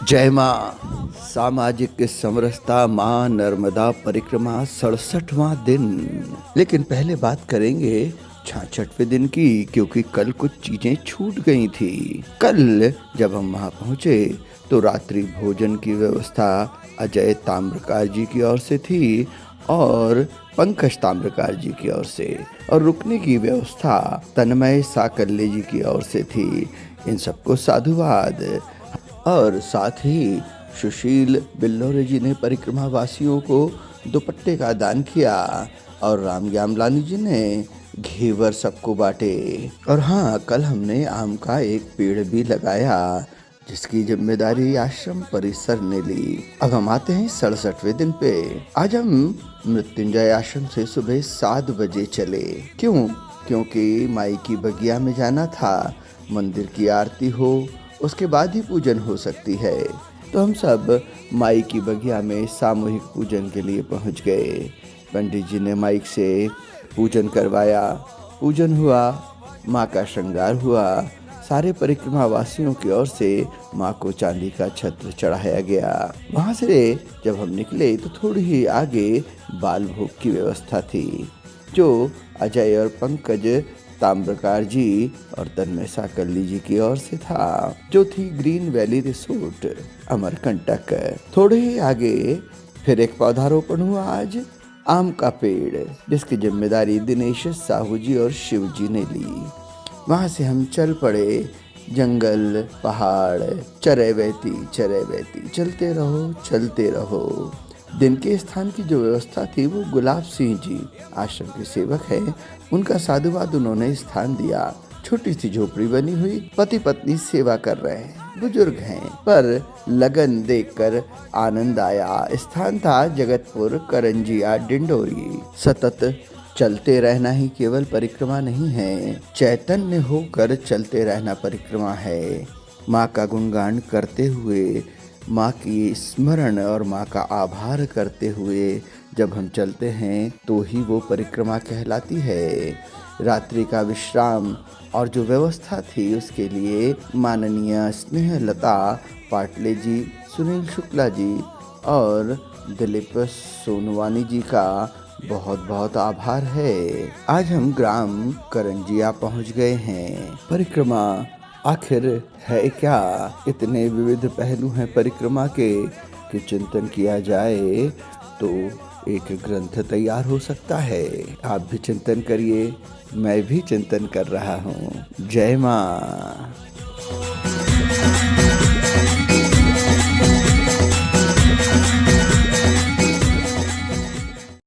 जय माँ। सामाजिक समरसता माँ नर्मदा परिक्रमा 67वां दिन। लेकिन पहले बात करेंगे 66वें दिन की, क्योंकि कल कुछ चीजें छूट गई थी। कल जब हम वहाँ पहुँचे तो रात्रि भोजन की व्यवस्था अजय ताम्रकार जी की ओर से थी और पंकज ताम्रकार जी की ओर से, और रुकने की व्यवस्था तन्मय साकल्य जी की ओर से थी। इन सबको साधुवाद। और साथ ही सुशील बिल्लोरे जी ने परिक्रमा वासियों को दुपट्टे का दान किया और राम यामलानी जी ने घेवर सबको बांटे। और हाँ, कल हमने आम का एक पेड़ भी लगाया जिसकी जिम्मेदारी आश्रम परिसर ने ली। अब हम आते हैं 67वें दिन पे। आज हम मृत्युंजय आश्रम से सुबह 7 बजे चले। क्योंकि माई की बगिया में जाना था। मंदिर की आरती हो उसके बाद ही पूजन हो सकती है। तो हम सब माई की बगिया में सामूहिक पूजन के लिए पहुंच गए। पंडित जी ने माइक से पूजन करवाया, पूजन हुआ, माँ का श्रृंगार हुआ। सारे परिक्रमा वासियों की ओर से माँ को चांदी का छत्र चढ़ाया गया। वहाँ से जब हम निकले तो थोड़ी ही आगे बाल भोग की व्यवस्था थी, जो अजय और पंकज ताम्रकार जी और तन्मय साकल्य जी की ओर से था, जो थी ग्रीन वैली रिसोर्ट अमरकंटक। थोड़े ही आगे फिर एक पौधारोपण हुआ आज, आम का पेड़, जिसकी जिम्मेदारी दिनेश साहू जी और शिव जी ने ली। वहाँ से हम चल पड़े। जंगल, पहाड़, चरे बहती चलते रहो। दिन के स्थान की जो व्यवस्था थी वो गुलाब सिंह जी आश्रम के सेवक हैं, उनका साधुवाद उन्होंने स्थान दिया। छोटी सी झोपड़ी बनी हुई, पति पत्नी सेवा कर रहे हैं, बुजुर्ग हैं, पर लगन देखकर आनंद आया। स्थान था जगतपुर, करंजिया, डिंडोरी। सतत चलते रहना ही केवल परिक्रमा नहीं है, चैतन्य होकर चलते रहना परिक्रमा है। माँ का गुणगान करते हुए, माँ की स्मरण और माँ का आभार करते हुए जब हम चलते हैं तो ही वो परिक्रमा कहलाती है। रात्रि का विश्राम और जो व्यवस्था थी उसके लिए माननीय स्नेहलता पाटले जी, सुनील शुक्ला जी और दिलीप सोनवानी जी का बहुत बहुत आभार है। आज हम ग्राम करंजिया पहुंच गए हैं। परिक्रमा आखिर है क्या? इतने विविध पहलू हैं परिक्रमा के कि चिंतन किया जाए तो एक ग्रंथ तैयार हो सकता है। आप भी चिंतन करिए, मैं भी चिंतन कर रहा हूँ। जय माँ।